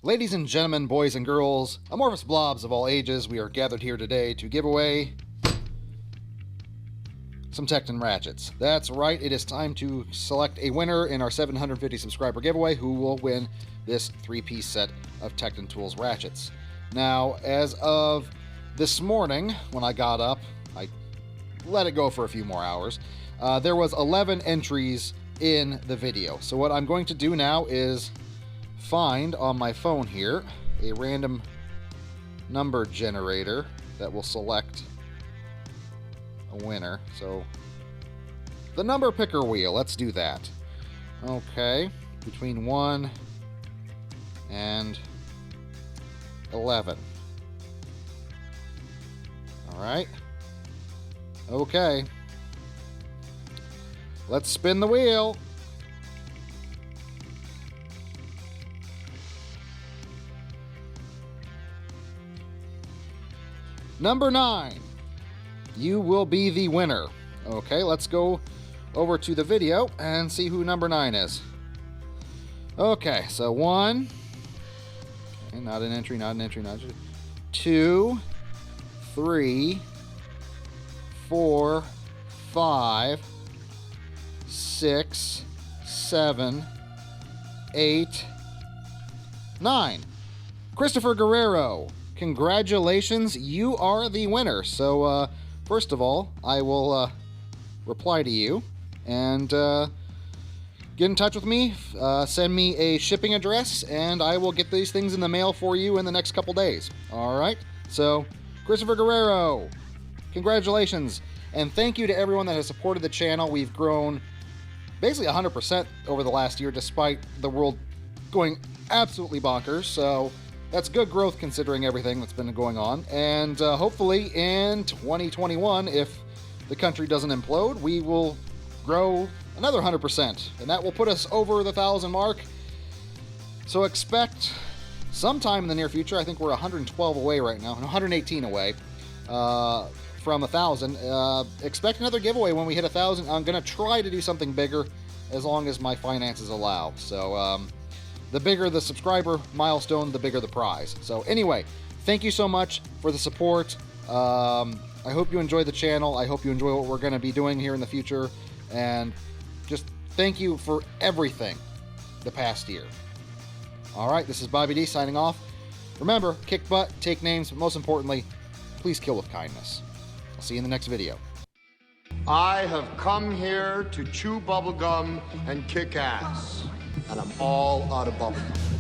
Ladies and gentlemen, boys and girls, amorphous blobs of all ages, we are gathered here today to give away some Tekton Ratchets. That's right, it is time to select a winner in our 750 subscriber giveaway who will win this 3-piece set of Tekton Tools Ratchets. Now, as of this morning, when I got up, I let it go for a few more hours, there was 11 entries in the video. So what I'm going to do now is find on my phone here a random number generator that will select a winner. So the number picker wheel, let's do that. Okay, between 1 and 11. All right. Okay. Let's spin the wheel. Number 9, you will be the winner. Okay, let's go over to the video and see who number 9 is. Okay, so 1, okay, not an entry, not an entry, not an entry. 2, 3, 4, 5, 6, 7, 8, 9. Christopher Guerrero. Congratulations, you are the winner. So, first of all, I will reply to you and get in touch with me. Send me a shipping address, and I will get these things in the mail for you in the next couple days. All right? So, Christopher Guerrero, congratulations. And thank you to everyone that has supported the channel. We've grown basically 100% over the last year, despite the world going absolutely bonkers. So, that's good growth considering everything that's been going on. And hopefully in 2021, if the country doesn't implode, we will grow another 100%. And that will put us over the 1,000 mark. So expect sometime in the near future, I think we're 112 away right now, 118 away from 1,000. Expect another giveaway when we hit 1,000. I'm going to try to do something bigger as long as my finances allow. So, the bigger the subscriber milestone, the bigger the prize. So anyway, thank you so much for the support. I hope you enjoy the channel. I hope you enjoy what we're going to be doing here in the future. And just thank you for everything the past year. All right, this is Bobby D signing off. Remember, kick butt, take names, but most importantly, please kill with kindness. I'll see you in the next video. I have come here to chew bubblegum and kick ass. And I'm all out of bubblegum.